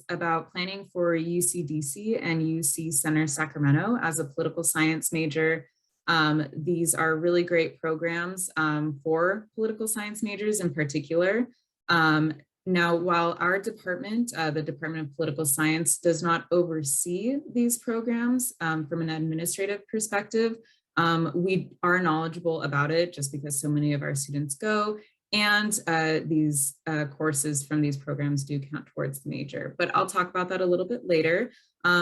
about planning for UCDC and UC Center Sacramento as a political science major. These are really great programs for political science majors in particular. Now, while our department, the Department of Political Science, does not oversee these programs from an administrative perspective, we are knowledgeable about it just because so many of our students go, and these courses from these programs do count towards the major. But I'll talk about that a little bit later.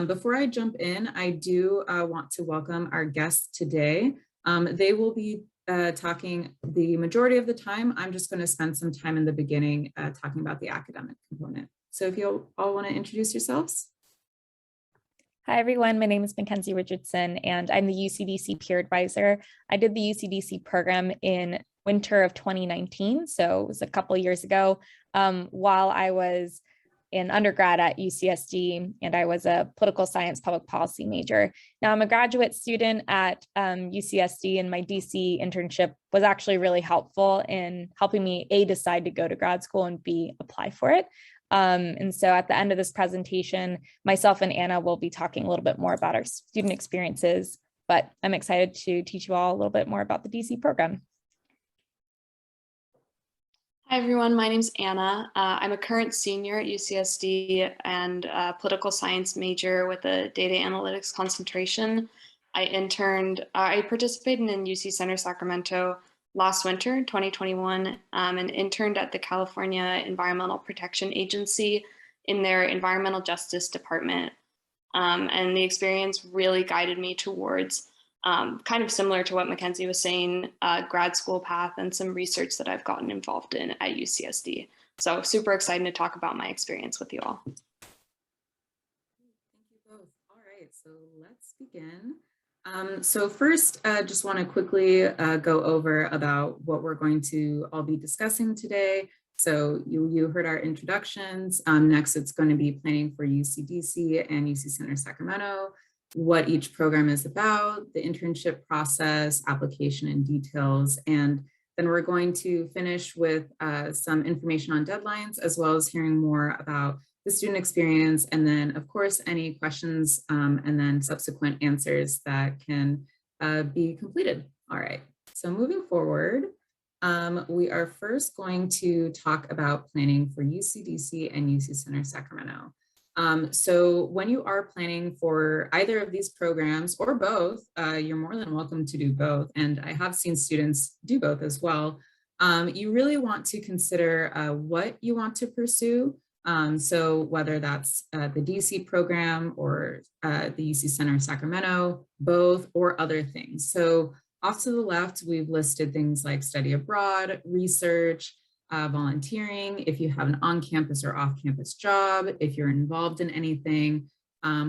Before I jump in, I do want to welcome our guests today. They will be talking the majority of the time. I'm just going to spend some time in the beginning talking about the academic component. So if you all want to introduce yourselves. Hi, everyone. My name is McKenzie Richardson, and I'm the UCDC Peer Advisor. I did the UCDC program in winter of 2019, so it was a couple years ago, while I was in undergrad at UCSD, and I was a political science public policy major. Now I'm a graduate student at UCSD, and my DC internship was actually really helpful in helping me A, decide to go to grad school, and B, apply for it. And so at the end of this presentation, myself and Anna will be talking a little bit more about our student experiences, but I'm excited to teach you all a little bit more about the DC program. Hi, everyone. My name's Anna. I'm a current senior at UCSD and a political science major with a data analytics concentration. I participated in UC Center Sacramento last winter, 2021, and interned at the California Environmental Protection Agency in their Environmental Justice Department. And the experience really guided me towards kind of similar to what McKenzie was saying, grad school path and some research that I've gotten involved in at UCSD. So super excited to talk about my experience with you all. Thank you both. All right, so let's begin. So first, just want to quickly go over about what we're going to all be discussing today. So you heard our introductions. Next, it's going to be planning for UCDC and UC Center Sacramento, what each program is about, the internship process, application and details, and then we're going to finish with some information on deadlines, as well as hearing more about the student experience, and then of course any questions and then subsequent answers that can be completed. All right, so moving forward, we are first going to talk about planning for UCDC and UC Center Sacramento. So when you are planning for either of these programs or both, you're more than welcome to do both. And I have seen students do both as well. You really want to consider what you want to pursue. So whether that's the DC program or the UC Center Sacramento, both, or other things. So off to the left, we've listed things like study abroad, research, volunteering, if you have an on-campus or off-campus job, if you're involved in anything,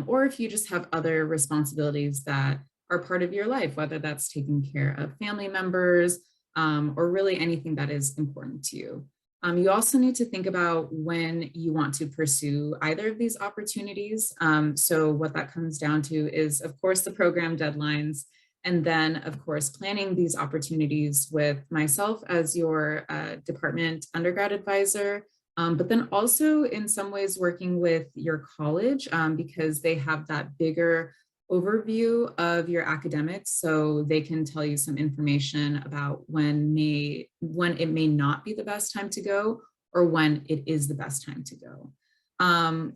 or if you just have other responsibilities that are part of your life, whether that's taking care of family members or really anything that is important to you. You also need to think about when you want to pursue either of these opportunities. So what that comes down to is, of course, the program deadlines, and then, of course, planning these opportunities with myself as your department undergrad advisor, but then also in some ways working with your college because they have that bigger overview of your academics, so they can tell you some information about when it may not be the best time to go or when it is the best time to go.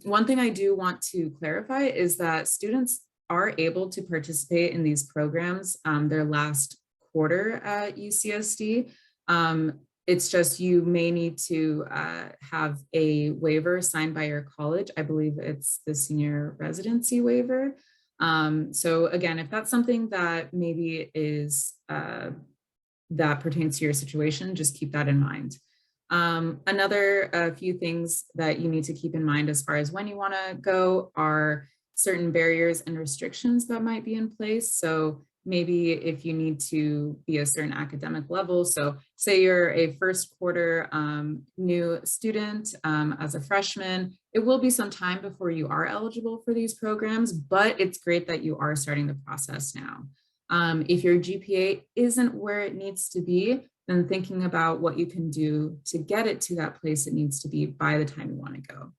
One thing I do want to clarify is that students are able to participate in these programs their last quarter at UCSD. It's just you may need to have a waiver signed by your college. I believe it's the senior residency waiver. So again, if that's something that maybe is that pertains to your situation, just keep that in mind. Another few things that you need to keep in mind as far as when you want to go are certain barriers and restrictions that might be in place. So maybe if you need to be a certain academic level, so say you're a first quarter new student as a freshman, it will be some time before you are eligible for these programs, but it's great that you are starting the process now. If your GPA isn't where it needs to be, then thinking about what you can do to get it to that place it needs to be by the time you want to go.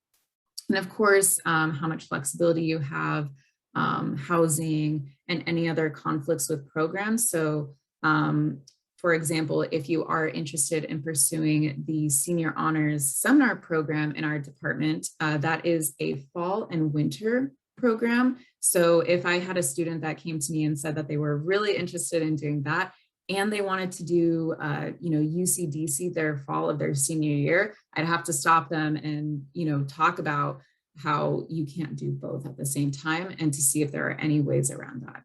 And of course, how much flexibility you have, housing, and any other conflicts with programs. So for example, if you are interested in pursuing the Senior Honors Seminar Program in our department, that is a fall and winter program. So if I had a student that came to me and said that they were really interested in doing that, and they wanted to do, UCDC their fall of their senior year, I'd have to stop them and, talk about how you can't do both at the same time and to see if there are any ways around that.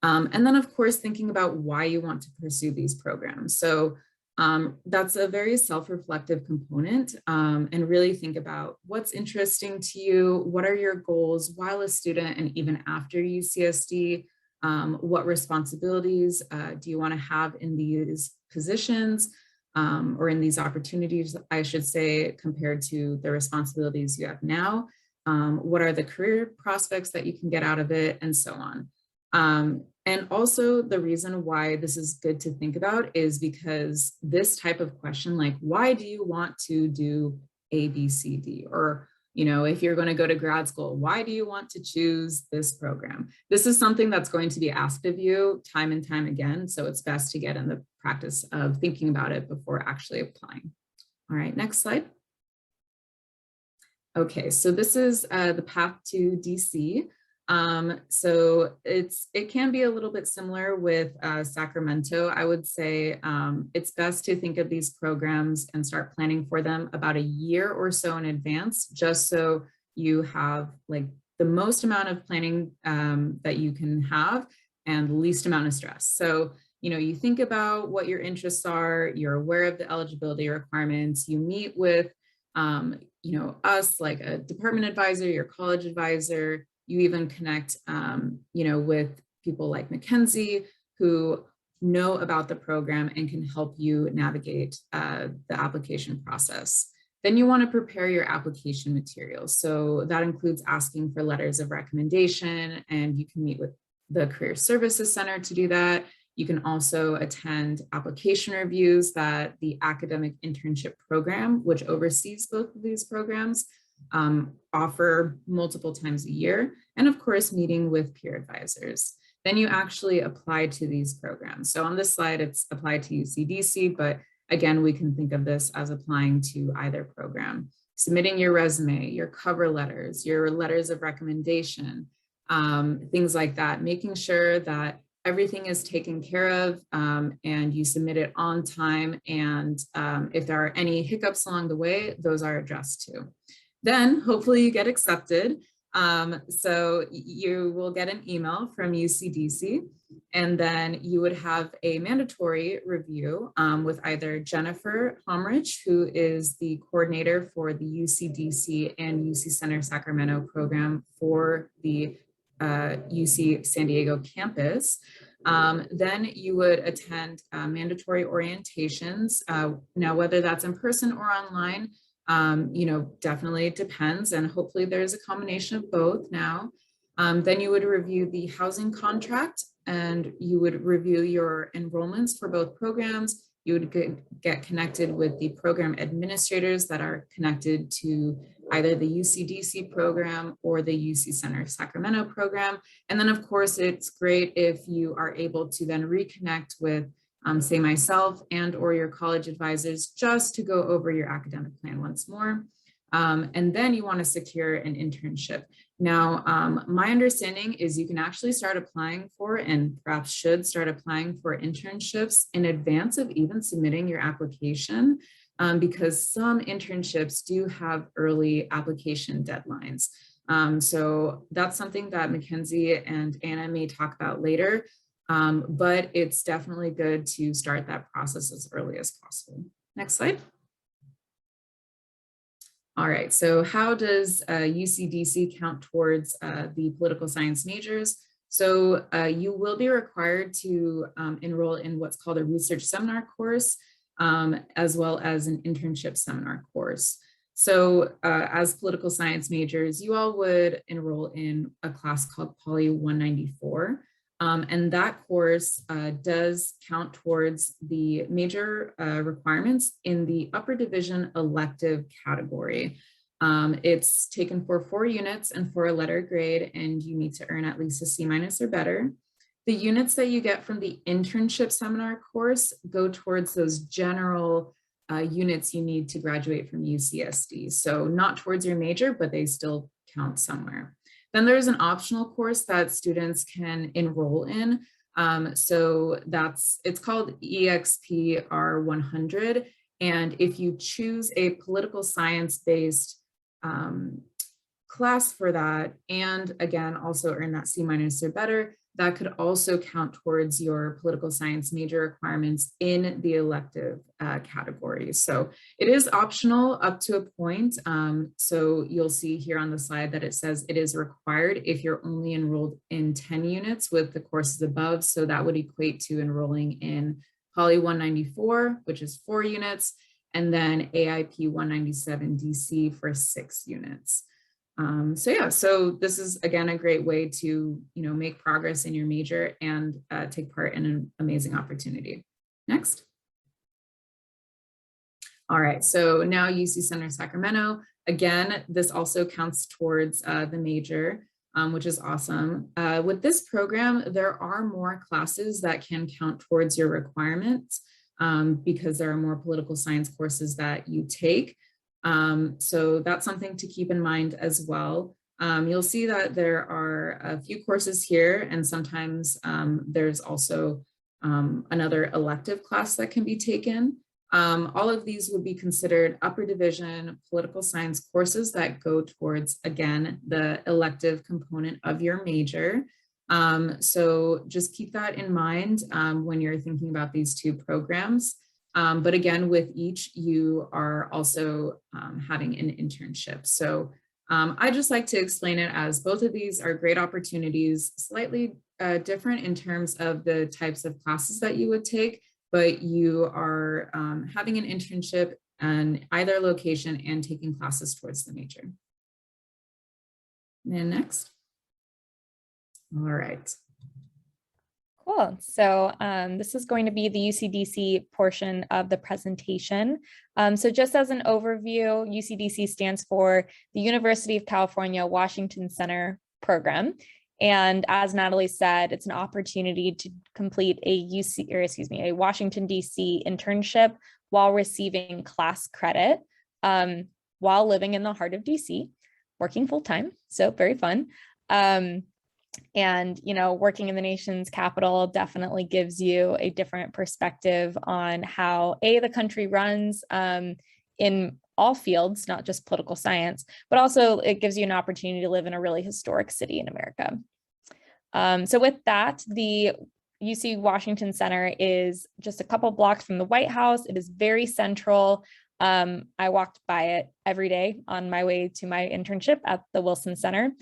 And then, of course, thinking about why you want to pursue these programs. So that's a very self-reflective component, and really think about what's interesting to you, what are your goals while a student and even after UCSD, what responsibilities do you want to have in these positions or in these opportunities, I should say, compared to the responsibilities you have now. What are the career prospects that you can get out of it, and so on. And also the reason why this is good to think about is because this type of question, like, why do you want to do A, B, C, D? Or, if you're going to go to grad school, why do you want to choose this program? This is something that's going to be asked of you time and time again. So it's best to get in the practice of thinking about it before actually applying. All right, next slide. Okay, so this is the path to DC. So it can be a little bit similar with Sacramento. I would say it's best to think of these programs and start planning for them about a year or so in advance, just so you have like the most amount of planning that you can have and least amount of stress. So, you think about what your interests are, you're aware of the eligibility requirements, you meet with, us like a department advisor, your college advisor. You even connect, with people like McKenzie who know about the program and can help you navigate the application process. Then you want to prepare your application materials. So that includes asking for letters of recommendation, and you can meet with the Career Services Center to do that. You can also attend application reviews that the Academic Internship Program, which oversees both of these programs, offer multiple times a year, and of course, meeting with peer advisors. Then you actually apply to these programs. So on this slide, it's applied to UCDC, but again, we can think of this as applying to either program. Submitting your resume, your cover letters, your letters of recommendation, things like that, making sure that everything is taken care of and you submit it on time. And if there are any hiccups along the way, those are addressed too. Then hopefully you get accepted. So you will get an email from UCDC, and then you would have a mandatory review with either Jennifer Homrich, who is the coordinator for the UCDC and UC Center Sacramento program for the UC San Diego campus. Then you would attend mandatory orientations. Now, whether that's in person or online, definitely depends, and hopefully there's a combination of both now. Then you would review the housing contract, and you would review your enrollments for both programs. You would get connected with the program administrators that are connected to either the UCDC program or the UC Center Sacramento program. And then of course, it's great if you are able to then reconnect with say myself and or your college advisors just to go over your academic plan once more. And then you want to secure an internship. Now, my understanding is you can actually start applying for, and perhaps should start applying for, internships in advance of even submitting your application, because some internships do have early application deadlines. So that's something that McKenzie and Anna may talk about later. But it's definitely good to start that process as early as possible. Next slide. All right, so how does UCDC count towards the political science majors? So you will be required to enroll in what's called a research seminar course, as well as an internship seminar course. So as political science majors, you all would enroll in a class called Poly 194. And that course does count towards the major requirements in the upper division elective category. It's taken for 4 units and for a letter grade, and you need to earn at least a C- or better. The units that you get from the internship seminar course go towards those general units you need to graduate from UCSD. So not towards your major, but they still count somewhere. Then there's an optional course that students can enroll in. So it's called EXPR 100. And if you choose a political science-based class for that, and again, also earn that C- or better, that could also count towards your political science major requirements in the elective category. So it is optional up to a point. So you'll see here on the slide that it says it is required if you're only enrolled in 10 units with the courses above. So that would equate to enrolling in Poly 194, which is 4 units, and then AIP 197 DC for 6 units. So this is, again, a great way to, make progress in your major and take part in an amazing opportunity. Next. All right, so now UC Center Sacramento. Again, this also counts towards the major, which is awesome. With this program, there are more classes that can count towards your requirements because there are more political science courses that you take. So that's something to keep in mind as well. You'll see that there are a few courses here, and sometimes there's also another elective class that can be taken. All of these would be considered upper division political science courses that go towards, again, the elective component of your major. So just keep that in mind when you're thinking about these 2 programs. But again, with each, you are also having an internship. So I just like to explain it as both of these are great opportunities, slightly different in terms of the types of classes that you would take, but you are having an internship in either location and taking classes towards the major. And next. All right. Cool. So this is going to be the UCDC portion of the presentation. So just as an overview, UCDC stands for the University of California, Washington Center Program. And as Natalie said, it's an opportunity to complete a Washington, DC internship while receiving class credit while living in the heart of DC, working full time. So very fun. And, working in the nation's capital definitely gives you a different perspective on how the country runs in all fields, not just political science, but also it gives you an opportunity to live in a really historic city in America. So with that, the UC Washington Center is just a couple blocks from the White House. It is very central. I walked by it every day on my way to my internship at the Wilson Center.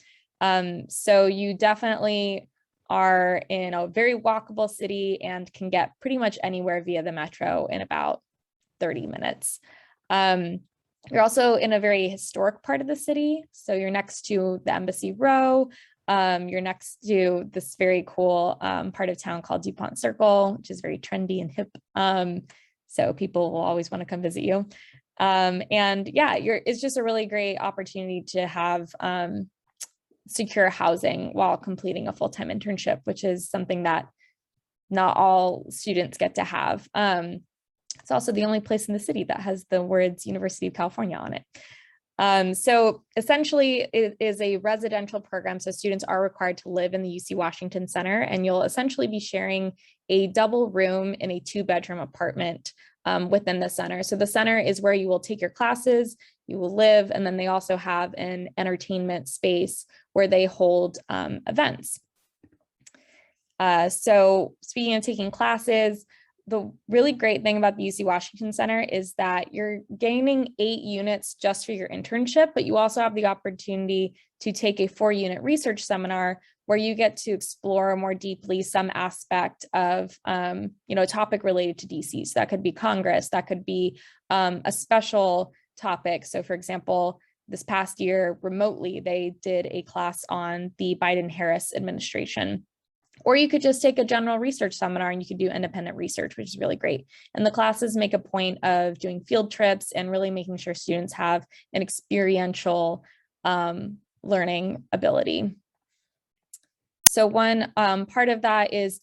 So you definitely are in a very walkable city and can get pretty much anywhere via the metro in about 30 minutes. You're also in a very historic part of the city. So you're next to the Embassy Row. You're next to this very cool part of town called DuPont Circle, which is very trendy and hip. So people will always want to come visit you. And yeah, it's just a really great opportunity to have secure housing while completing a full-time internship, which is something that not all students get to have. It's also the only place in the city that has the words University of California on it. So essentially it is a residential program. So students are required to live in the UC Washington Center, and you'll essentially be sharing a double room in a 2-bedroom apartment within the center. So the center is where you will take your classes, you will live, and then they also have an entertainment space where they hold events. So speaking of taking classes, the really great thing about the UC Washington Center is that you're gaining 8 units just for your internship, but you also have the opportunity to take a 4-unit research seminar where you get to explore more deeply some aspect of, a topic related to DC. So that could be Congress, that could be a special topic. So for example, this past year remotely, they did a class on the Biden-Harris administration. Or you could just take a general research seminar and you could do independent research, which is really great. And the classes make a point of doing field trips and really making sure students have an experiential learning ability. So one part of that is,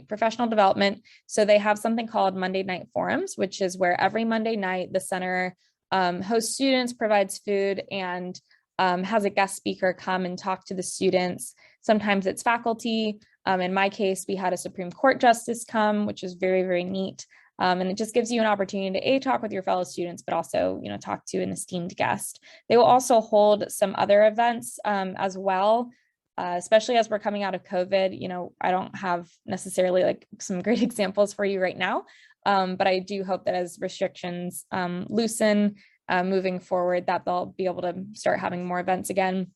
professional development. So they have something called Monday Night Forums, which is where every Monday night the center hosts students, provides food, and has a guest speaker come and talk to the students. Sometimes it's faculty. In my case, we had a Supreme Court justice come, which is very, very neat. And it just gives you an opportunity to talk with your fellow students, but also, talk to an esteemed guest. They will also hold some other events as well, especially as we're coming out of COVID. I don't have necessarily like some great examples for you right now, but I do hope that as restrictions loosen moving forward, that they'll be able to start having more events again.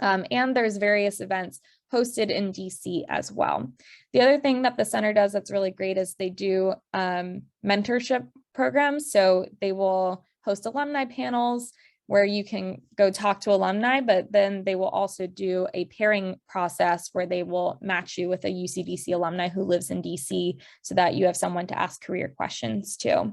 And there's various events hosted in DC as well. The other thing that the center does that's really great is they do mentorship programs. So they will host alumni panels where you can go talk to alumni, but then they will also do a pairing process where they will match you with a UCDC alumni who lives in DC so that you have someone to ask career questions to.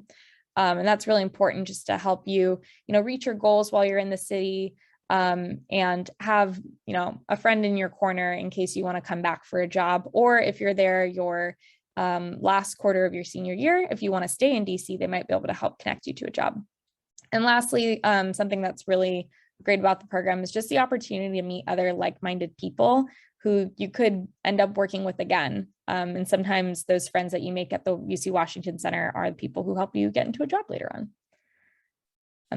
And that's really important just to help you, reach your goals while you're in the city, and have, a friend in your corner in case you want to come back for a job, or if you're there your last quarter of your senior year, if you want to stay in DC, they might be able to help connect you to a job. And lastly, something that's really great about the program is just the opportunity to meet other like-minded people who you could end up working with again. And sometimes those friends that you make at the UC Washington Center are the people who help you get into a job later on.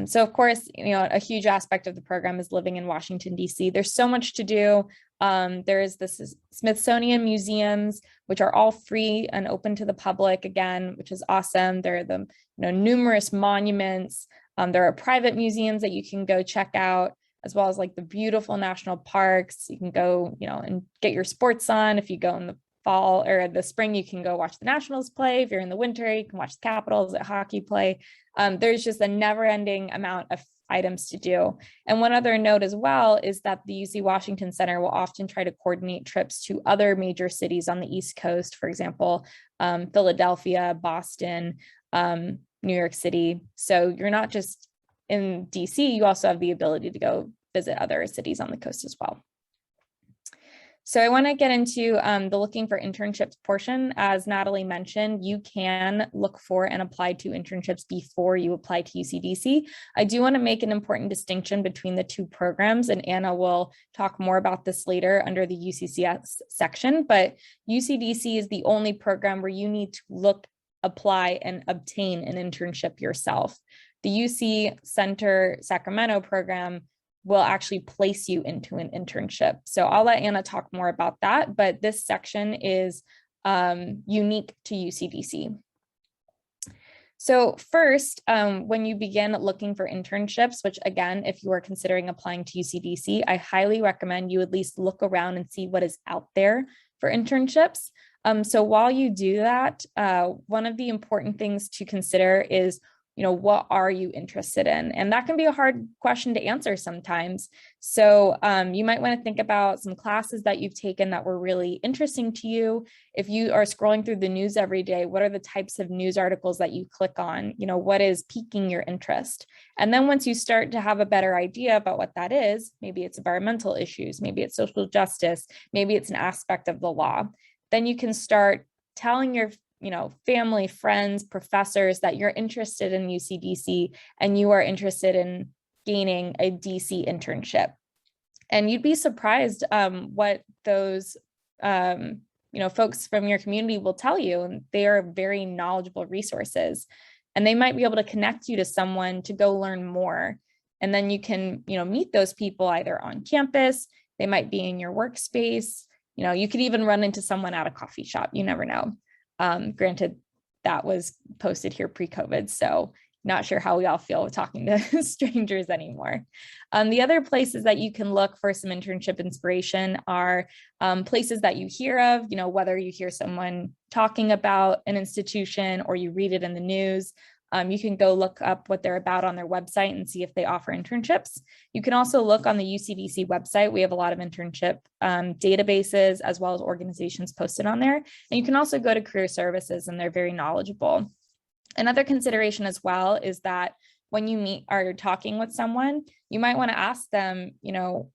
So of course, a huge aspect of the program is living in Washington, DC. There's so much to do. There's the Smithsonian museums, which are all free and open to the public again, which is awesome. There are the numerous monuments. There are private museums that you can go check out, as well as like the beautiful national parks. You can go, and get your sports on. If you go in the fall or the spring, you can go watch the Nationals play. If you're in the winter, you can watch the Capitals at hockey play. There's just a never-ending amount of items to do. And one other note as well is that the UC Washington Center will often try to coordinate trips to other major cities on the East Coast, for example, Philadelphia, Boston, New York City. So you're not just in DC, you also have the ability to go visit other cities on the coast as well. So I want to get into the looking for internships portion. As Natalie mentioned, you can look for and apply to internships before you apply to UCDC. I do want to make an important distinction between the two programs, and Anna will talk more about this later under the UCCS section, but UCDC is the only program where you need to look, apply, and obtain an internship yourself. The UC Center Sacramento program will actually place you into an internship. So I'll let Anna talk more about that, but this section is unique to UCDC. So first, when you begin looking for internships, which again, if you are considering applying to UCDC, I highly recommend you at least look around and see what is out there for internships. So while you do that, one of the important things to consider is, what are you interested in? And that can be a hard question to answer sometimes. So you might want to think about some classes that you've taken that were really interesting to you. If you are scrolling through the news every day, what are the types of news articles that you click on? What is piquing your interest? And then once you start to have a better idea about what that is, maybe it's environmental issues, maybe it's social justice, maybe it's an aspect of the law, then you can start telling your family, friends, professors that you're interested in UCDC and you are interested in gaining a DC internship. And you'd be surprised what those folks from your community will tell you. And they are very knowledgeable resources, and they might be able to connect you to someone to go learn more. And then you can meet those people either on campus, they might be in your workspace, you could even run into someone at a coffee shop, you never know. Granted, that was posted here pre-COVID, so not sure how we all feel with talking to strangers anymore. The other places that you can look for some internship inspiration are places that you hear of, whether you hear someone talking about an institution or you read it in the news. You can go look up what they're about on their website and see if they offer internships. You can also look on the UCDC website. We have a lot of internship databases as well as organizations posted on there. And you can also go to career services, and they're very knowledgeable. Another consideration as well is that when you meet or you're talking with someone, you might want to ask them,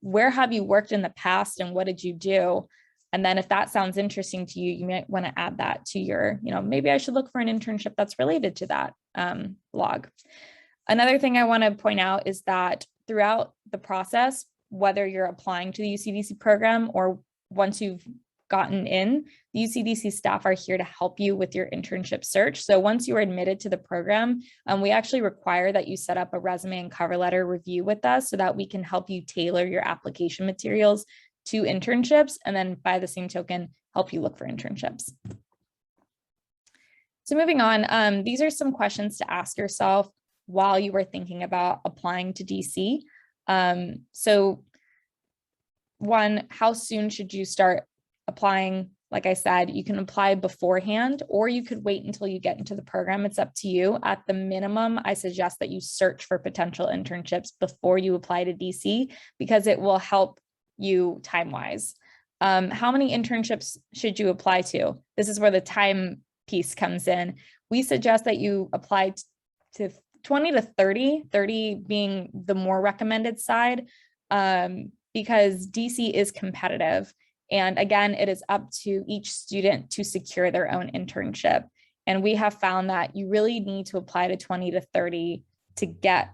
where have you worked in the past and what did you do? And then if that sounds interesting to you, you might want to add that to your, maybe I should look for an internship that's related to that log. Another thing I want to point out is that throughout the process, whether you're applying to the UCDC program or once you've gotten in, the UCDC staff are here to help you with your internship search. So once you are admitted to the program, we actually require that you set up a resume and cover letter review with us so that we can help you tailor your application materials to internships, and then by the same token, help you look for internships. So moving on, these are some questions to ask yourself while you were thinking about applying to DC. So one, how soon should you start applying? Like I said, you can apply beforehand, or you could wait until you get into the program. It's up to you. At the minimum, I suggest that you search for potential internships before you apply to DC, because it will help you time-wise. How many internships should you apply to? This is where the time piece comes in. We suggest that you apply to 20 to 30 being the more recommended side, because DC is competitive. And again, it is up to each student to secure their own internship. And we have found that you really need to apply to 20 to 30 to get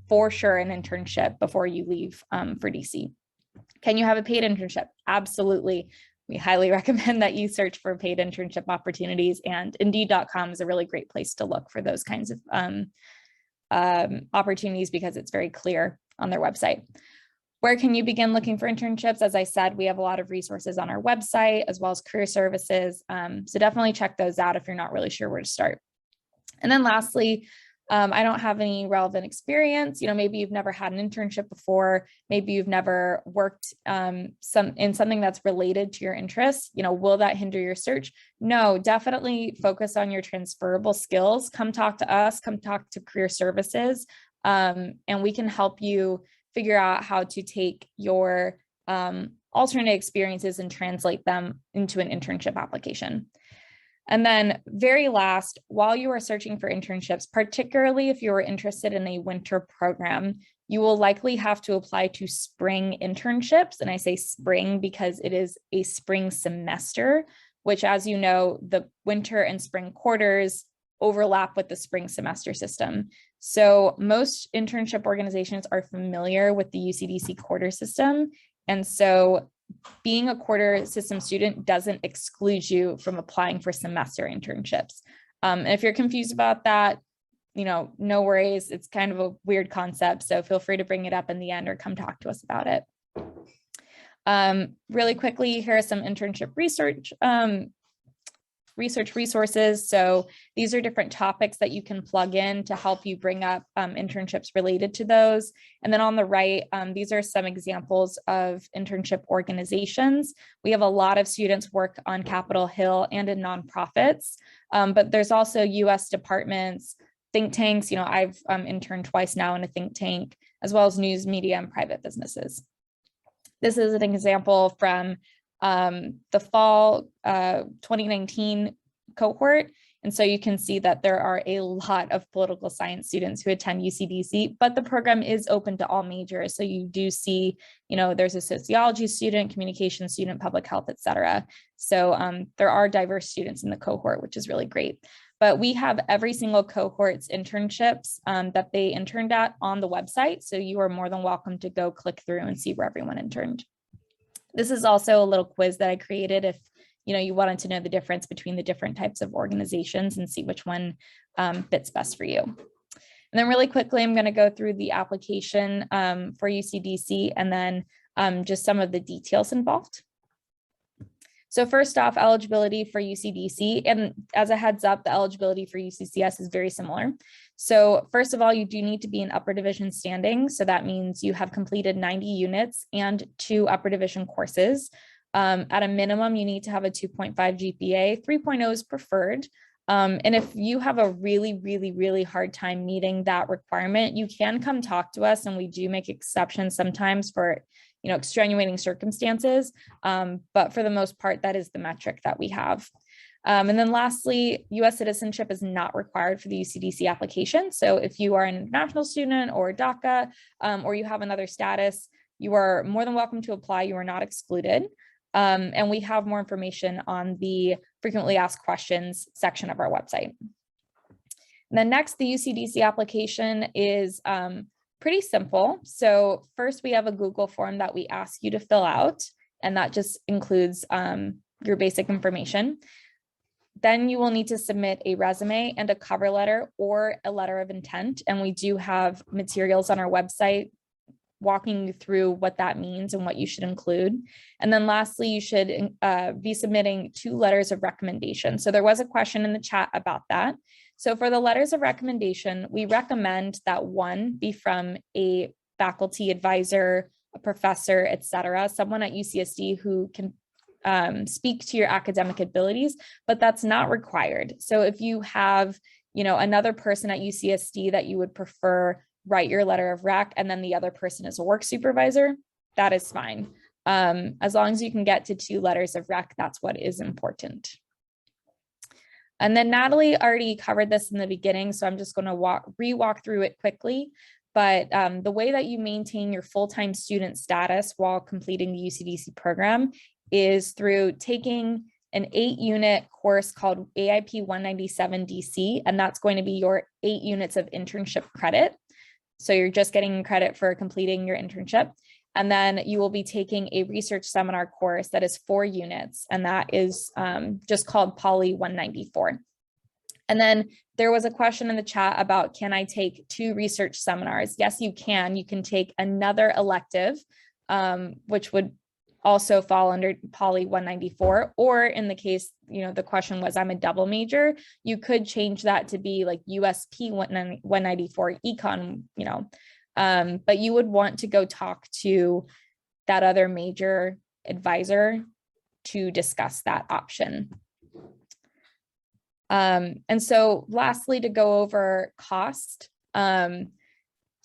for sure an internship before you leave for DC. Can you have a paid internship? Absolutely. We highly recommend that you search for paid internship opportunities, and Indeed.com is a really great place to look for those kinds of opportunities because it's very clear on their website. Where can you begin looking for internships? As I said, we have a lot of resources on our website as well as career services. So definitely check those out if you're not really sure where to start. And then lastly, I don't have any relevant experience. Maybe you've never had an internship before. Maybe you've never worked in something that's related to your interests. Will that hinder your search? No, definitely focus on your transferable skills. Come talk to us, come talk to career services, and we can help you figure out how to take your alternate experiences and translate them into an internship application. And then very last, while you are searching for internships, particularly if you are interested in a winter program, you will likely have to apply to spring internships. And I say spring because it is a spring semester, which, as you know, the winter and spring quarters overlap with the spring semester system. So most internship organizations are familiar with the UCDC quarter system. And so being a quarter system student doesn't exclude you from applying for semester internships. And if you're confused about that, no worries. It's kind of a weird concept. So feel free to bring it up in the end or come talk to us about it. Really quickly, here are some internship resources. So these are different topics that you can plug in to help you bring up internships related to those. And then on the right, these are some examples of internship organizations. We have a lot of students work on Capitol Hill and in nonprofits, but there's also US departments, think tanks. I've interned twice now in a think tank, as well as news, media, and private businesses. This is an example from the fall 2019 cohort. And so you can see that there are a lot of political science students who attend UCDC, but the program is open to all majors. So you do see, there's a sociology student, communication student, public health, et cetera. So there are diverse students in the cohort, which is really great. But we have every single cohort's internships that they interned at on the website. So you are more than welcome to go click through and see where everyone interned. This is also a little quiz that I created if you wanted to know the difference between the different types of organizations and see which one fits best for you. And then really quickly, I'm going to go through the application for UCDC and then just some of the details involved. So first off, eligibility for UCDC, and as a heads up, the eligibility for UCCS is very similar. So first of all, you do need to be in upper division standing. So that means you have completed 90 units and 2 upper division courses. At a minimum, you need to have a 2.5 GPA, 3.0 is preferred. And if you have a really hard time meeting that requirement, you can come talk to us, and we do make exceptions sometimes for, extenuating circumstances. But for the most part, that is the metric that we have. And then lastly, US citizenship is not required for the UCDC application. So if you are an international student or DACA, or you have another status, you are more than welcome to apply. You are not excluded. And we have more information on the frequently asked questions section of our website. And then next, the UCDC application is pretty simple. So first, we have a Google form that we ask you to fill out, and that just includes your basic information. Then you will need to submit a resume and a cover letter or a letter of intent. And we do have materials on our website walking you through what that means and what you should include. And then lastly, you should be submitting 2 letters of recommendation. So there was a question in the chat about that. So for the letters of recommendation, we recommend that one be from a faculty advisor, a professor, etc., someone at UCSD who can speak to your academic abilities, but that's not required. So if you have, another person at UCSD that you would prefer write your letter of rec, and then the other person is a work supervisor, that is fine. As long as you can get to 2 letters of rec, that's what is important. And then Natalie already covered this in the beginning, so I'm just going to re-walk through it quickly. But the way that you maintain your full-time student status while completing the UCDC program is through taking an 8-unit course called AIP 197 DC, and that's going to be your 8 units of internship credit. So you're just getting credit for completing your internship. And then you will be taking a research seminar course that is 4 units, and that is just called Poly 194. And then there was a question in the chat about, can I take 2 research seminars? Yes, you can. You can take another elective, which would also fall under Poly 194, or in the case, the question was, I'm a double major, you could change that to be like USP 194 econ, but you would want to go talk to that other major advisor to discuss that option. And so lastly, to go over cost.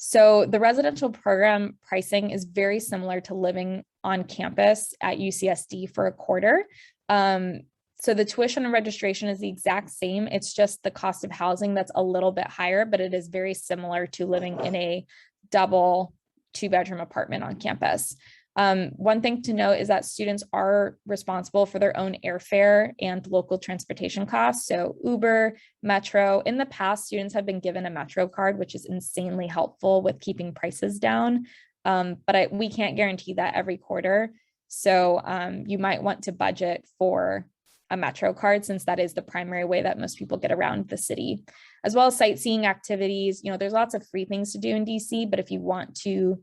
So the residential program pricing is very similar to living on campus at UCSD for a quarter. So the tuition and registration is the exact same. It's just the cost of housing that's a little bit higher, but it is very similar to living in a double 2-bedroom apartment on campus. One thing to note is that students are responsible for their own airfare and local transportation costs. So Uber, Metro. In the past, students have been given a Metro card, which is insanely helpful with keeping prices down. But we can't guarantee that every quarter. So you might want to budget for a Metro card, since that is the primary way that most people get around the city, as well as sightseeing activities. There's lots of free things to do in DC, but if you want to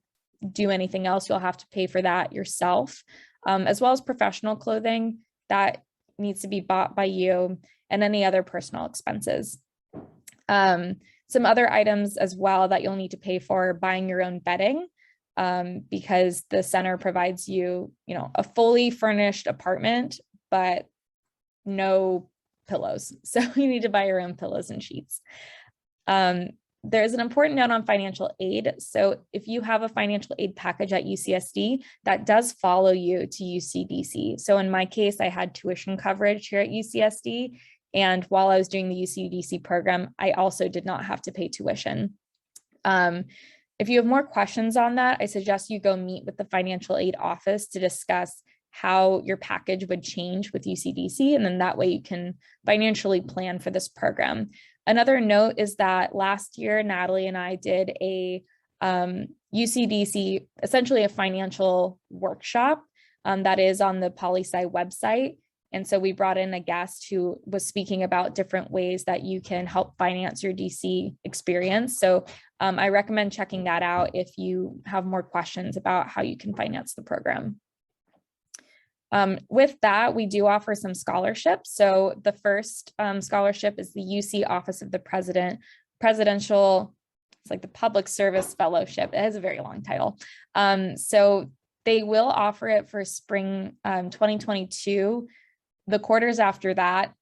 do anything else, you'll have to pay for that yourself, as well as professional clothing that needs to be bought by you, and any other personal expenses. Some other items as well that you'll need to pay for: buying your own bedding, because the center provides you, a fully furnished apartment, but no pillows. So you need to buy your own pillows and sheets. There's an important note on financial aid. So if you have a financial aid package at UCSD, that does follow you to UCDC. So in my case, I had tuition coverage here at UCSD. And while I was doing the UCDC program, I also did not have to pay tuition. If you have more questions on that, I suggest you go meet with the financial aid office to discuss how your package would change with UCDC. And then that way you can financially plan for this program. Another note is that last year, Natalie and I did a UCDC, essentially a financial workshop that is on the Poli-Sci website. And so we brought in a guest who was speaking about different ways that you can help finance your DC experience. So I recommend checking that out if you have more questions about how you can finance the program. With that, we do offer some scholarships. So the first scholarship is the UC Office of the Presidential, it's like the Public Service Fellowship. It has a very long title. So they will offer it for spring 2022. The quarters after that,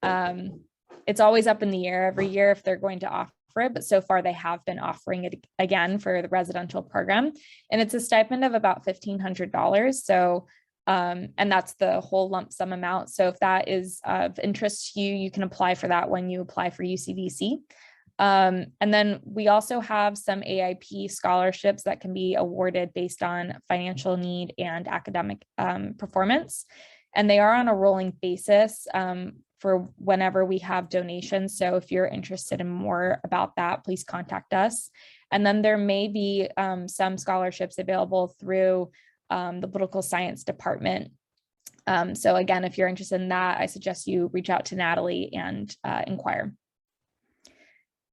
It's always up in the air every year if they're going to offer it, but so far they have been offering it again for the residential program. And it's a stipend of about $1,500. So, and that's the whole lump sum amount. So if that is of interest to you, you can apply for that when you apply for UCDC. And then we also have some AIP scholarships that can be awarded based on financial need and academic performance. And they are on a rolling basis for whenever we have donations. So if you're interested in more about that, please contact us. And then there may be some scholarships available through the Political Science department. So again, if you're interested in that, I suggest you reach out to Natalie and inquire.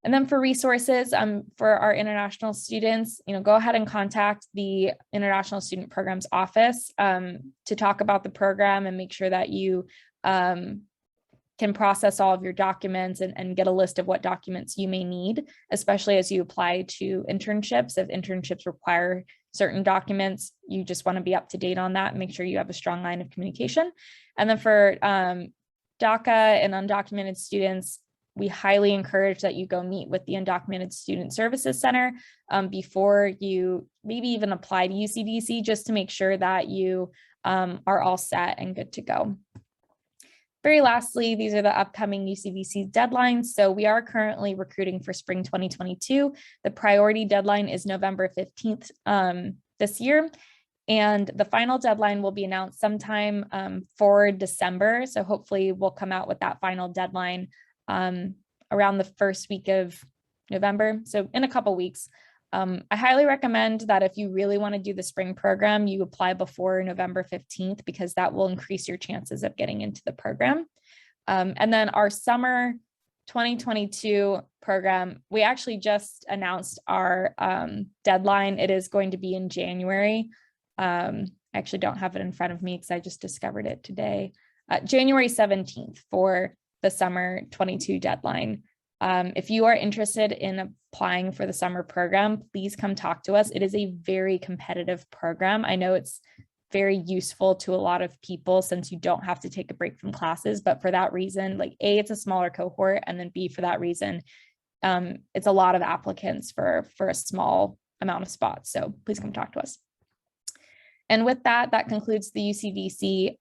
And then for resources for our international students, go ahead and contact the International Student Programs Office to talk about the program and make sure that you can process all of your documents and get a list of what documents you may need, especially as you apply to internships. If internships require certain documents, you just want to be up to date on that and make sure you have a strong line of communication. And then for DACA and undocumented students, we highly encourage that you go meet with the Undocumented Student Services Center before you maybe even apply to UCDC, just to make sure that you are all set and good to go. Very lastly, these are the upcoming UCDC deadlines. So we are currently recruiting for spring 2022. The priority deadline is November 15th this year. And the final deadline will be announced sometime for December. So hopefully we'll come out with that final deadline around the first week of November. So in a couple weeks. I highly recommend that if you really want to do the spring program, you apply before November 15th, because that will increase your chances of getting into the program. And then our summer 2022 program, we actually just announced our deadline. It is going to be in January. I actually don't have it in front of me because I just discovered it today. January 17th for the summer 22 deadline. If you are interested in applying for the summer program, please come talk to us. It is a very competitive program. I know it's very useful to a lot of people since you don't have to take a break from classes, but for that reason, like A, it's a smaller cohort, and then B, for that reason, it's a lot of applicants for a small amount of spots. So please come talk to us. And with that, that concludes the UCDC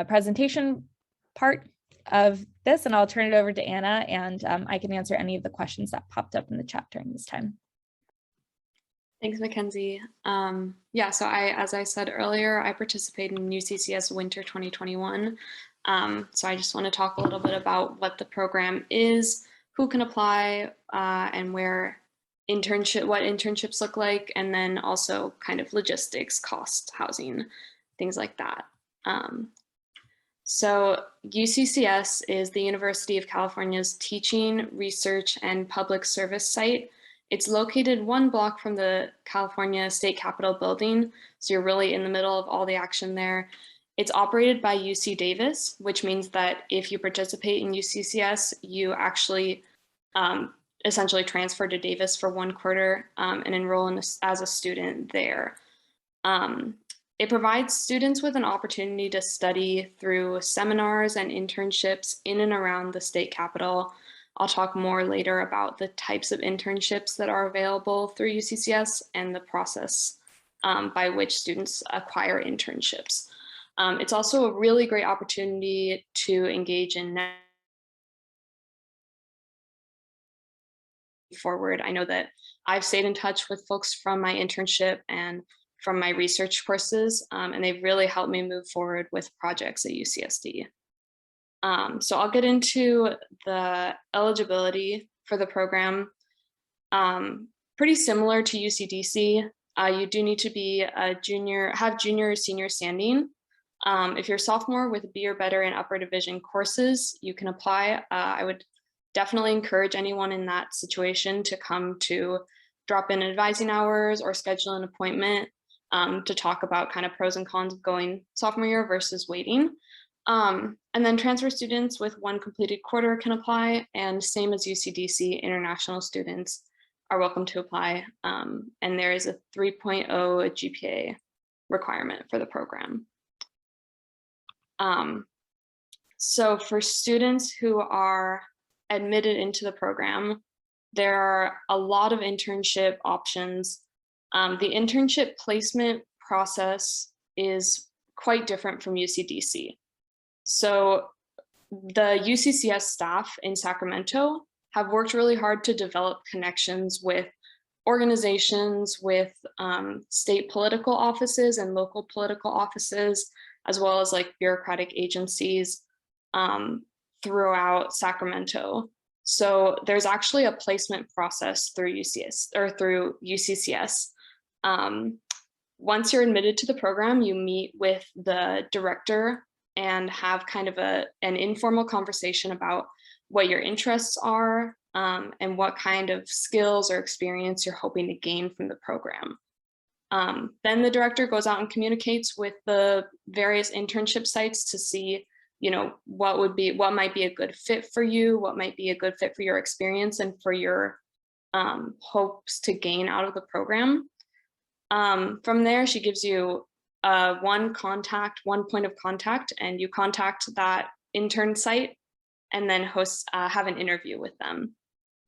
presentation part of this, and I'll turn it over to Anna, and I can answer any of the questions that popped up in the chat during this time. Thanks, McKenzie. Yeah, so as I said earlier, I participated in UCCS Winter 2021. So I just want to talk a little bit about what the program is, who can apply, and what internships look like, and then also kind of logistics, cost, housing, things like that. So UCCS is the University of California's teaching, research, and public service site. It's located one block from the California State Capitol building, so you're really in the middle of all the action there. It's operated by UC Davis, which means that if you participate in UCCS, you actually essentially transfer to Davis for 1 quarter and enroll as a student there. It provides students with an opportunity to study through seminars and internships in and around the state capitol. I'll talk more later about the types of internships that are available through UCCS and the process by which students acquire internships. It's also a really great opportunity to engage in forward. I know that I've stayed in touch with folks from my internship and from my research courses, and they've really helped me move forward with projects at UCSD. So I'll get into the eligibility for the program. Pretty similar to UCDC, you do need to be a junior, have junior or senior standing. If you're a sophomore with B or better in upper division courses, you can apply. I would definitely encourage anyone in that situation to come to drop in advising hours or schedule an appointment to talk about kind of pros and cons of going sophomore year versus waiting. And then transfer students with 1 completed quarter can apply, and same as UCDC, international students are welcome to apply. And there is a 3.0 GPA requirement for the program. So for students who are admitted into the program, there are a lot of internship options. The internship placement process is quite different from UCDC. So the UCCS staff in Sacramento have worked really hard to develop connections with organizations, with state political offices and local political offices, as well as like bureaucratic agencies throughout Sacramento. So there's actually a placement process through UCCS. Once you're admitted to the program, you meet with the director and have kind of an informal conversation about what your interests are and what kind of skills or experience you're hoping to gain from the program. Then the director goes out and communicates with the various internship sites to see, you know, what might be a good fit for you, what might be a good fit for your experience and for your hopes to gain out of the program. From there, she gives you one point of contact, and you contact that intern site and then have an interview with them.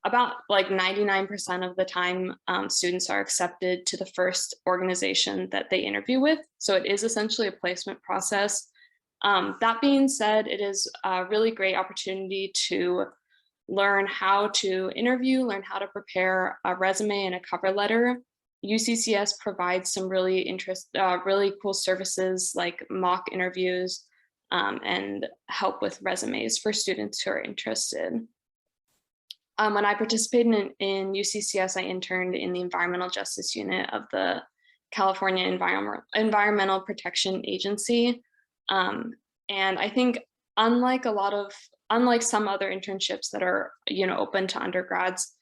About like 99% of the time, students are accepted to the first organization that they interview with. So it is essentially a placement process. That being said, it is a really great opportunity to learn how to interview, learn how to prepare a resume and a cover letter. UCCS provides some really cool services like mock interviews and help with resumes for students who are interested. When I participated in UCCS, I interned in the Environmental Justice Unit of the California Environmental Protection Agency. And I think unlike some other internships that are, you know, open to undergrads,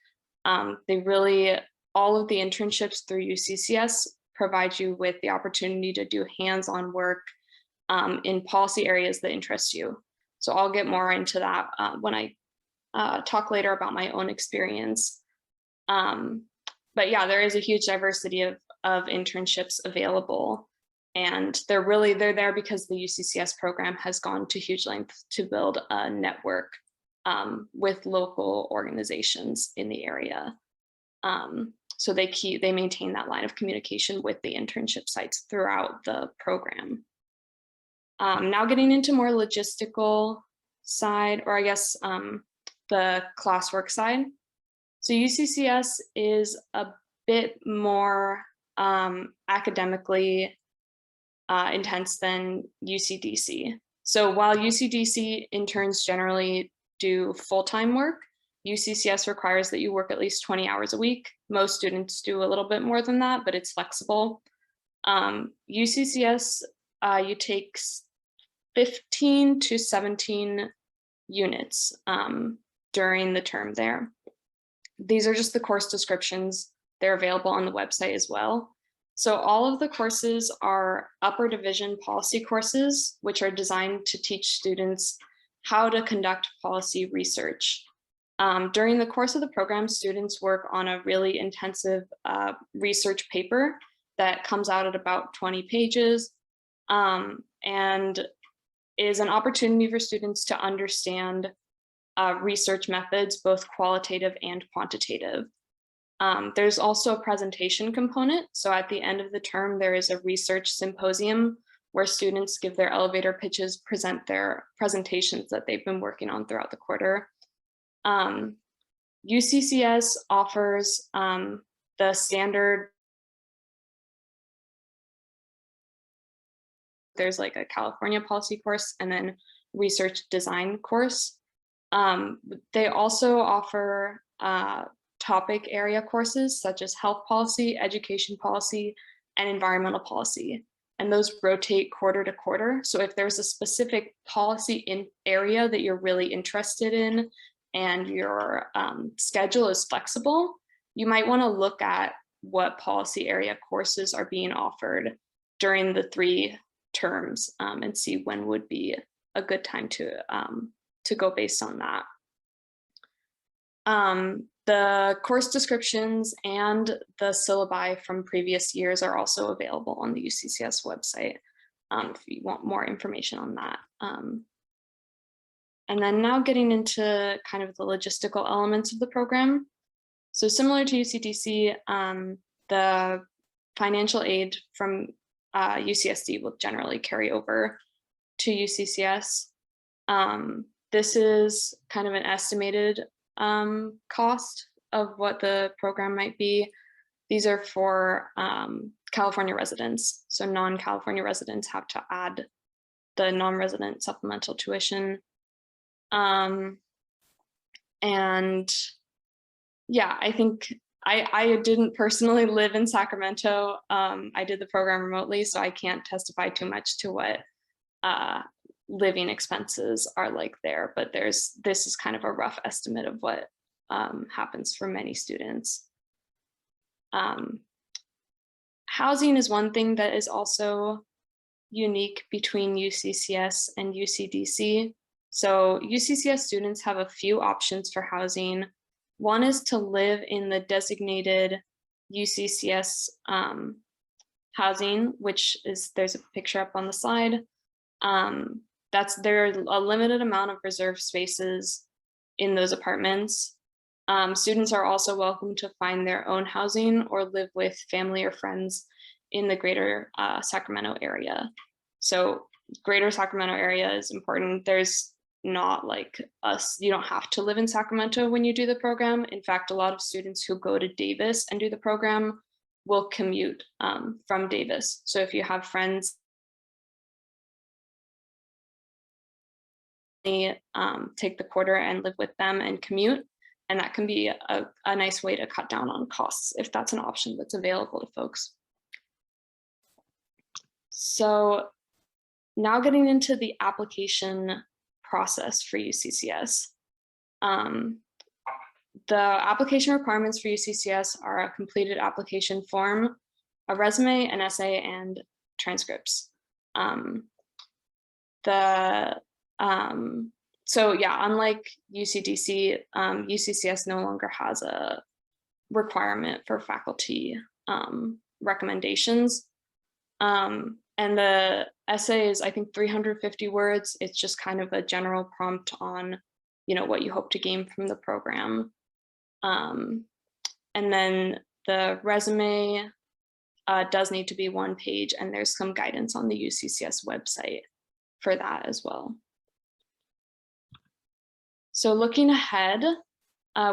all of the internships through UCCS provide you with the opportunity to do hands-on work in policy areas that interest you. So I'll get more into that when I talk later about my own experience. But yeah, there is a huge diversity of internships available. And they're there because the UCCS program has gone to huge lengths to build a network with local organizations in the area. So they maintain that line of communication with the internship sites throughout the program. Now getting into more logistical side, or I guess the classwork side. So UCCS is a bit more academically intense than UCDC. So while UCDC interns generally do full-time work, UCCS requires that you work at least 20 hours a week. Most students do a little bit more than that, but it's flexible. UCCS, you take 15 to 17 units during the term there. These are just the course descriptions. They're available on the website as well. So all of the courses are upper division policy courses, which are designed to teach students how to conduct policy research. During the course of the program, students work on a really intensive research paper that comes out at about 20 pages and is an opportunity for students to understand research methods, both qualitative and quantitative. There's also a presentation component. So at the end of the term, there is a research symposium where students give their elevator pitches, present their presentations that they've been working on throughout the quarter. UCCS offers the standard. There's like a California policy course and then research design course. They also offer topic area courses such as health policy, education policy, and environmental policy. And those rotate quarter to quarter. So if there's a specific policy area that you're really interested in and your schedule is flexible, you might want to look at what policy area courses are being offered during the 3 terms and see when would be a good time to go based on that. The course descriptions and the syllabi from previous years are also available on the UCCS website if you want more information on that. And then now getting into kind of the logistical elements of the program. So similar to UCDC, the financial aid from UCSD will generally carry over to UCCS. This is kind of an estimated cost of what the program might be. These are for California residents. So non-California residents have to add the non-resident supplemental tuition. And yeah, I think I didn't personally live in Sacramento. I did the program remotely, so I can't testify too much to what living expenses are like there, but this is kind of a rough estimate of what happens for many students. Housing is one thing that is also unique between UCCS and UCDC. So UCCS students have a few options for housing. One is to live in the designated UCCS housing, which is, there's a picture up on the slide. There are a limited amount of reserved spaces in those apartments. Students are also welcome to find their own housing or live with family or friends in the greater Sacramento area. So greater Sacramento area is important. There's not like us, you don't have to live in Sacramento when you do the program. In fact, a lot of students who go to Davis and do the program will commute from Davis. So if you have friends, take the quarter and live with them and commute. And that can be a nice way to cut down on costs if that's an option that's available to folks. So now getting into the application process for UCCS. The application requirements for UCCS are a completed application form, a resume, an essay, and transcripts. So yeah, unlike UCDC, UCCS no longer has a requirement for faculty recommendations. And the essay is, I think, 350 words. It's just kind of a general prompt on, what you hope to gain from the program. And then the resume does need to be 1 page, and there's some guidance on the UCCS website for that as well. So looking ahead,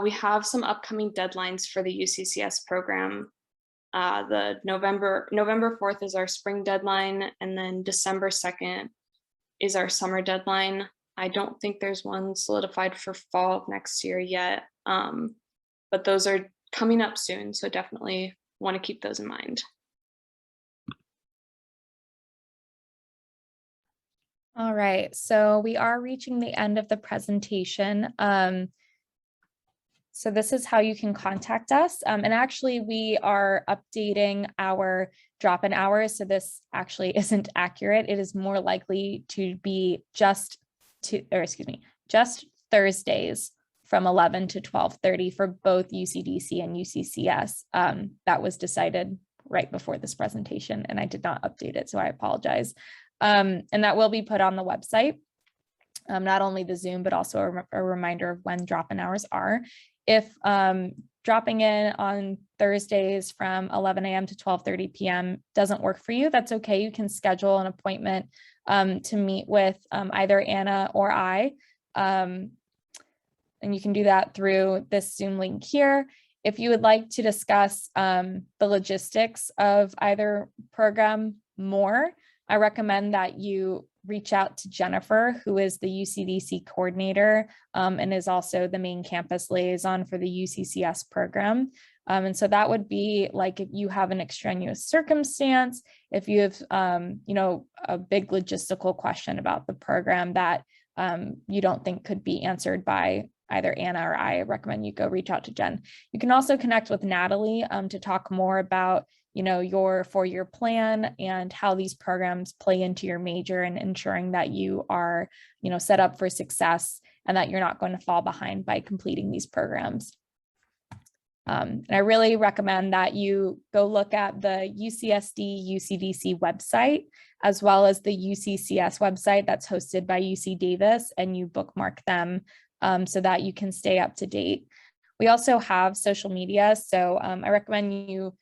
we have some upcoming deadlines for the UCCS program. The November 4th is our spring deadline, and then December 2nd is our summer deadline. I don't think there's one solidified for fall of next year yet, but those are coming up soon, so definitely want to keep those in mind. All right, so we are reaching the end of the presentation. So this is how you can contact us. And actually we are updating our drop-in hours. So this actually isn't accurate. It is more likely to be just Thursdays from 11 to 12:30 for both UCDC and UCCS. That was decided right before this presentation, and I did not update it, so I apologize. And that will be put on the website, not only the Zoom, but also a reminder of when drop-in hours are. If dropping in on Thursdays from 11 a.m. to 12:30 p.m. doesn't work for you, that's okay. You can schedule an appointment to meet with either Anna or I. And you can do that through this Zoom link here. If you would like to discuss the logistics of either program more, I recommend that you reach out to Jennifer, who is the UCDC coordinator and is also the main campus liaison for the UCCS program. And so that would be like if you have an extraneous circumstance, if you have, a big logistical question about the program that you don't think could be answered by either Anna or I recommend you go reach out to Jen. You can also connect with Natalie to talk more about your four-year plan and how these programs play into your major and ensuring that you are, set up for success and that you're not going to fall behind by completing these programs. And I really recommend that you go look at the UCSD UCDC website, as well as the UCCS website that's hosted by UC Davis, and you bookmark them so that you can stay up to date. We also have social media, so I recommend you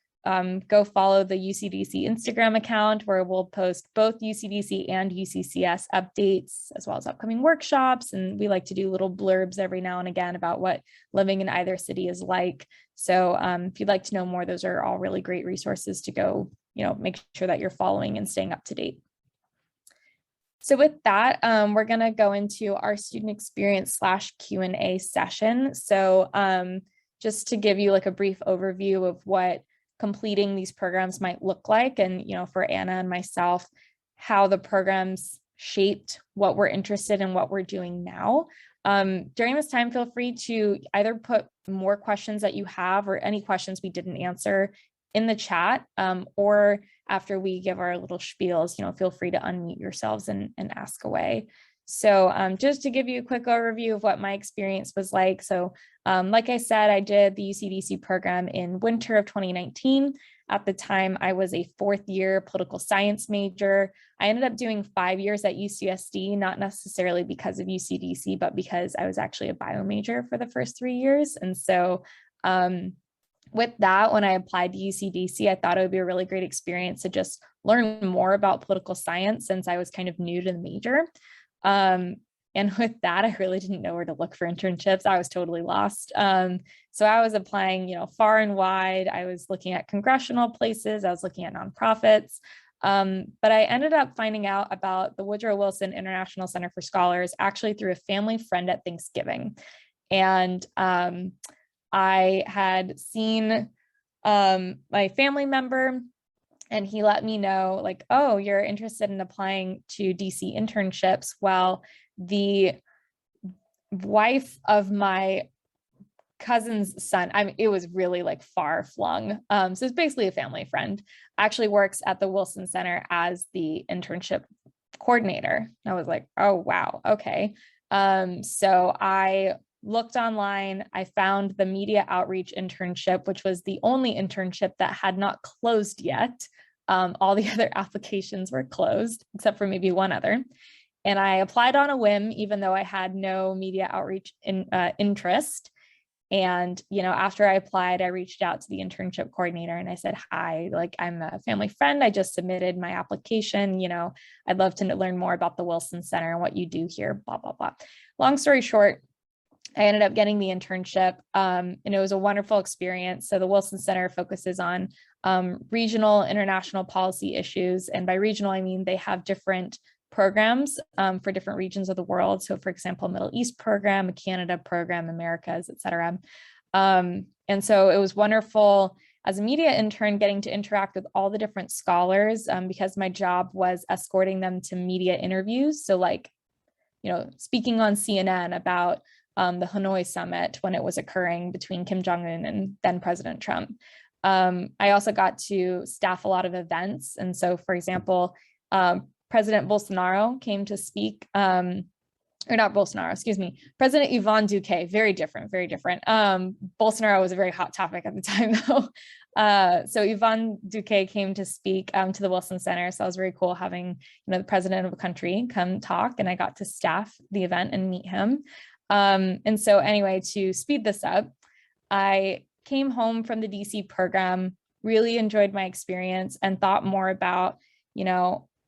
go follow the UCDC Instagram account, where we'll post both UCDC and UCCS updates, as well as upcoming workshops. And we like to do little blurbs every now and again about what living in either city is like. So if you'd like to know more, those are all really great resources to go, make sure that you're following and staying up to date. So with that, we're going to go into our student experience / Q&A session. So just to give you like a brief overview of what completing these programs might look like, and for Anna and myself, how the programs shaped what we're interested in, what we're doing now. During this time, feel free to either put more questions that you have or any questions we didn't answer in the chat, or after we give our little spiels, feel free to unmute yourselves and ask away. So just to give you a quick overview of what my experience was like. So like I said, I did the UCDC program in winter of 2019. At the time, I was a 4th year political science major. I ended up doing 5 years at UCSD, not necessarily because of UCDC, but because I was actually a bio major for the first 3 years. And so with that, when I applied to UCDC, I thought it would be a really great experience to just learn more about political science, since I was kind of new to the major. And with that, I really didn't know where to look for internships. I was totally lost. So I was applying, far and wide. I was looking at congressional places. I was looking at nonprofits. But I ended up finding out about the Woodrow Wilson International Center for Scholars actually through a family friend at Thanksgiving. And I had seen my family member, and he let me know, like, oh, you're interested in applying to DC internships. Well, the wife of my cousin's son, it was really like far flung. So it's basically a family friend, actually works at the Wilson Center as the internship coordinator. I was like, oh, wow. Okay. So I looked online, I found the media outreach internship, which was the only internship that had not closed yet. All the other applications were closed, except for maybe one other. And I applied on a whim, even though I had no media outreach interest. And, after I applied, I reached out to the internship coordinator and I said, hi, like, I'm a family friend. I just submitted my application. I'd love to learn more about the Wilson Center and what you do here, blah, blah, blah. Long story short, I ended up getting the internship, and it was a wonderful experience. So the Wilson Center focuses on regional international policy issues. And by regional, I mean they have different programs for different regions of the world. So for example, Middle East program, a Canada program, Americas, et cetera. And so it was wonderful as a media intern getting to interact with all the different scholars, because my job was escorting them to media interviews. So like, speaking on CNN about the Hanoi summit when it was occurring between Kim Jong-un and then President Trump. I also got to staff a lot of events. And so, for example, President Bolsonaro came to speak, or not Bolsonaro, excuse me, President Ivan Duque, very different, very different. Bolsonaro was a very hot topic at the time though. So Ivan Duque came to speak to the Wilson Center. So it was very cool having, the president of a country come talk, and I got to staff the event and meet him. And so anyway, to speed this up, I came home from the DC program, really enjoyed my experience and thought more about,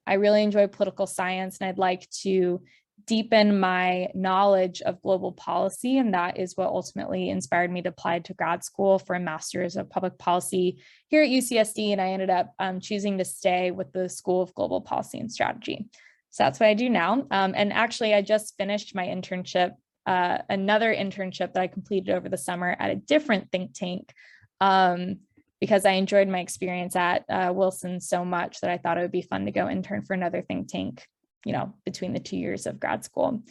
I really enjoy political science and I'd like to deepen my knowledge of global policy. And that is what ultimately inspired me to apply to grad school for a master's of public policy here at UCSD. And I ended up choosing to stay with the School of Global Policy and Strategy. So that's what I do now. And actually, I just finished my internship, another internship that I completed over the summer at a different think tank, because I enjoyed my experience at Wilson so much that I thought it would be fun to go intern for another think tank, between the 2 years of grad school.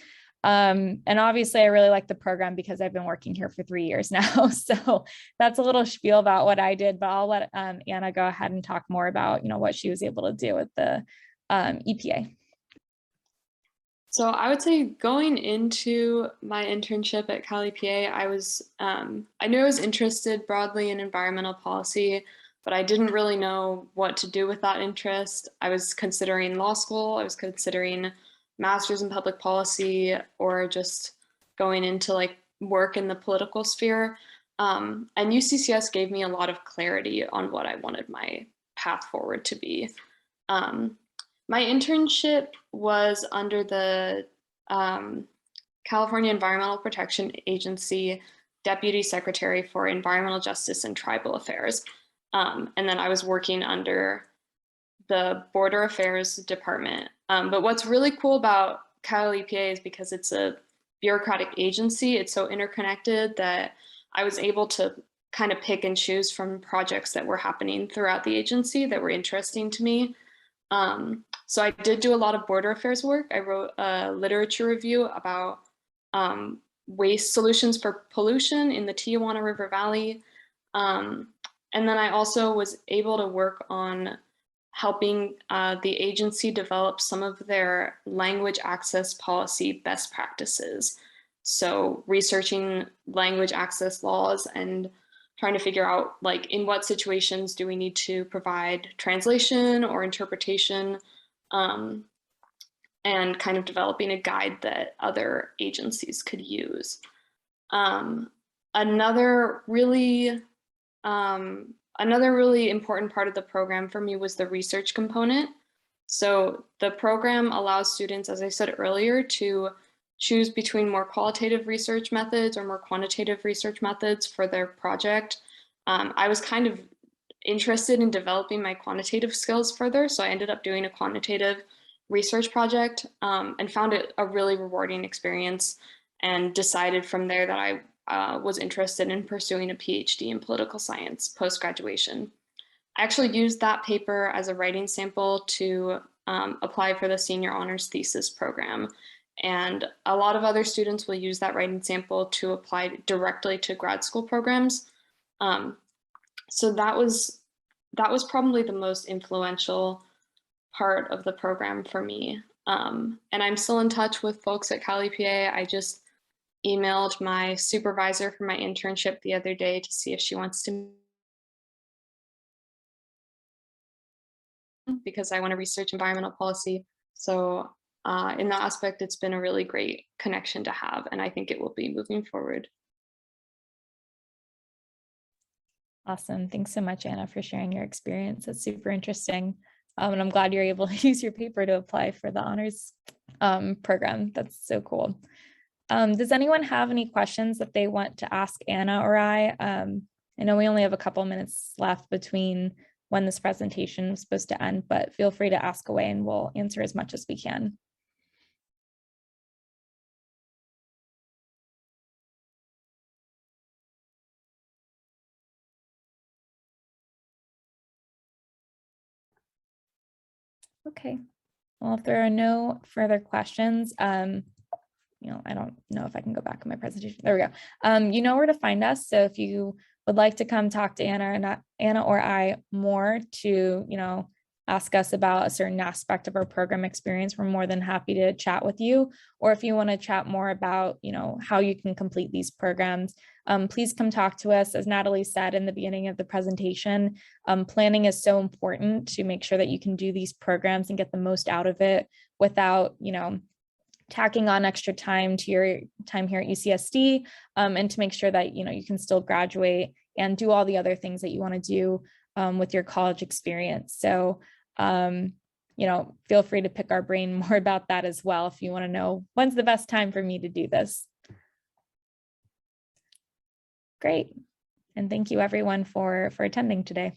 And obviously I really like the program because I've been working here for 3 years now. So that's a little spiel about what I did, but I'll let Anna go ahead and talk more about, what she was able to do with the EPA. So I would say going into my internship at Cali, PA, I knew I was interested broadly in environmental policy, but I didn't really know what to do with that interest. I was considering law school, I was considering master's in public policy, or just going into like work in the political sphere. And UCCS gave me a lot of clarity on what I wanted my path forward to be. My internship was under the California Environmental Protection Agency Deputy Secretary for Environmental Justice and Tribal Affairs. And then I was working under the Border Affairs Department. But what's really cool about Cali, PA is because it's a bureaucratic agency, it's so interconnected that I was able to kind of pick and choose from projects that were happening throughout the agency that were interesting to me. So I did do a lot of border affairs work. I wrote a literature review about waste solutions for pollution in the Tijuana River Valley. And then I also was able to work on helping the agency develop some of their language access policy best practices. So researching language access laws and trying to figure out like in what situations do we need to provide translation or interpretation, and kind of developing a guide that other agencies could use. Another really important part of the program for me was the research component. So the program allows students, as I said earlier, to choose between more qualitative research methods or more quantitative research methods for their project. I was kind of interested in developing my quantitative skills further, so I ended up doing a quantitative research project and found it a really rewarding experience, and decided from there that I was interested in pursuing a PhD in political science post-graduation. I actually used that paper as a writing sample to apply for the senior honors thesis program. And a lot of other students will use that writing sample to apply directly to grad school programs. So that was probably the most influential part of the program for me. And I'm still in touch with folks at Cali, PA. I just emailed my supervisor for my internship the other day to see if she wants to, because I want to research environmental policy. So in that aspect, it's been a really great connection to have, and I think it will be moving forward. Awesome. Thanks so much, Anna, for sharing your experience. That's super interesting. And I'm glad you're able to use your paper to apply for the honors program. That's so cool. Does anyone have any questions that they want to ask Anna or I? I know we only have a couple minutes left between when this presentation is supposed to end, but feel free to ask away and we'll answer as much as we can. Okay, well, if there are no further questions, I don't know if I can go back in my presentation. There we go. You know where to find us. So if you would like to come talk to Anna or I more to, ask us about a certain aspect of our program experience, we're more than happy to chat with you. Or if you want to chat more about, how you can complete these programs, please come talk to us. As Natalie said in the beginning of the presentation, planning is so important to make sure that you can do these programs and get the most out of it without, tacking on extra time to your time here at UCSD, and to make sure that, you can still graduate and do all the other things that you want to do with your college experience. So, feel free to pick our brain more about that as well if you want to know when's the best time for me to do this. Great. And thank you everyone for attending today.